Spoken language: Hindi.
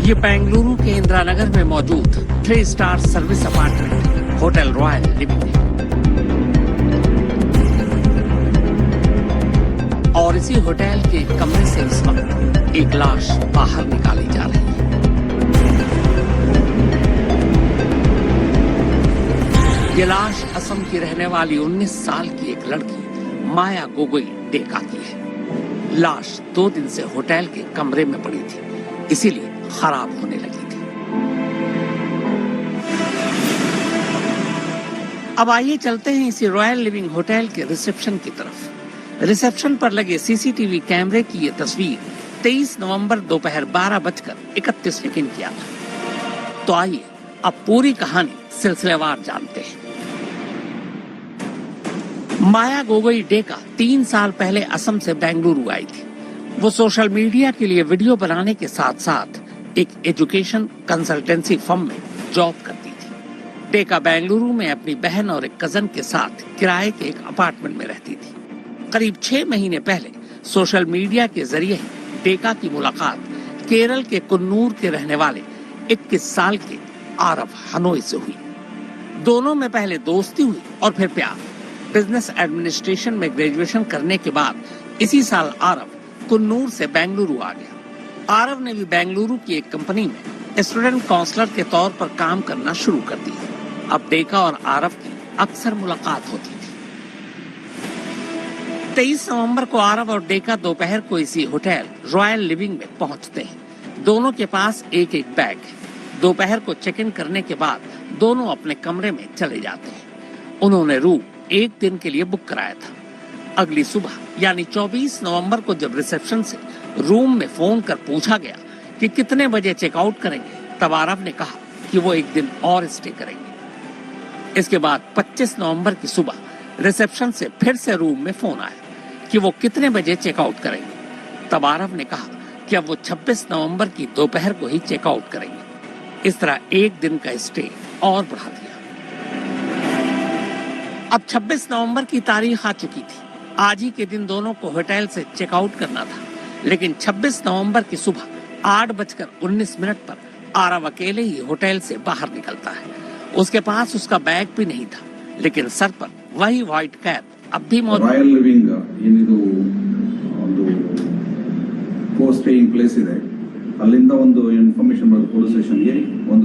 ये बेंगलुरु के इंदिरा नगर में मौजूद 3 star service apartment hotel royal living है। और इसी होटल के कमरे से इस वक्त एक लाश बाहर निकाली जा रही है। ये लाश असम की रहने वाली 19 साल की एक लड़की माया गोगोई डेका की है। लाश 2 दिन से होटल के कमरे में पड़ी थी, इसीलिए खराब होने लगी थी। अब आइए चलते हैं इसी रॉयल लिविंग होटल के रिसेप्शन की तरफ। रिसेप्शन पर लगे सीसीटीवी कैमरे की ये तस्वीर 23 नवंबर दोपहर 12:31 की आता है। तो आइए अब पूरी कहानी सिलसिलेवार जानते हैं। माया गोगोई डेका 3 साल पहले असम से बेंगलुरु आई थी। वो सोशल मीडिया के लिए वीडियो बनाने के साथ साथ एक एजुकेशन कंसल्टेंसी फर्म में जॉब करती थी। डेका बेंगलुरु में अपनी बहन और एक कजन के साथ किराए के एक अपार्टमेंट में रहती थी। करीब 6 महीने पहले सोशल मीडिया के जरिए ही डेका की मुलाकात केरल के कुन्नूर के रहने वाले 21 साल के आरव हनोई से हुई। दोनों में पहले दोस्ती हुई और फिर प्यार। बिजनेस एडमिनिस्ट्रेशन में ग्रेजुएशन करने के बाद इसी साल आरव कुन्नूर से बेंगलुरु आ गया। आरव ने भी बेंगलुरु की एक कंपनी में स्टूडेंट काउंसलर के तौर पर काम करना शुरू कर दिया। अब डेका और आरव की अक्सर मुलाकात होती थी। 23 नवंबर को आरव और डेका दोपहर को इसी होटल रॉयल लिविंग में पहुंचते हैं। दोनों के पास एक एक बैग है। दोपहर को चेक इन करने के बाद दोनों अपने कमरे में चले जाते हैं। उन्होंने रूम 1 दिन के लिए बुक कराया था। अगली सुबह यानी 24 नवंबर को जब रिसेप्शन से रूम में फोन कर पूछा गया कि कितने बजे चेकआउट करेंगे, तब आरव ने कहा कि वो 1 दिन और स्टे करेंगे। इसके बाद 25 नवंबर की सुबह रिसेप्शन से फिर से रूम में फोन आया कि वो कितने बजे चेकआउट करेंगे। तब आरव ने कहा कि अब वो 26 नवंबर की दोपहर को ही चेकआउट करेंगे। इस तरह 1 दिन का स्टे और बढ़ा दिया। अब 26 नवंबर की तारीख आ चुकी थी। आज ही के दिन दोनों को होटल से चेकआउट करना था, लेकिन 26 नवंबर की सुबह 8:19 पर आरव अकेले ही होटल से बाहर निकलता है। उसके पास उसका बैग भी नहीं था, लेकिन सर पर वही व्हाइट कैप अब भी मौजूद। रॉयल लिविंग ಏನಿದು ಒಂದು ಕೋ ಸ್ಟೇಯಿಂಗ್ ಪ್ಲೇಸ್ ಇದೆ, ಅಲ್ಲಿಂದ ಒಂದು ಇನ್ಫಾರ್ಮೇಶನ್ ಬಂದು ಪೊಲೀಸ್ ಸ್ಟೇಷನ್ಗೆ ಒಂದು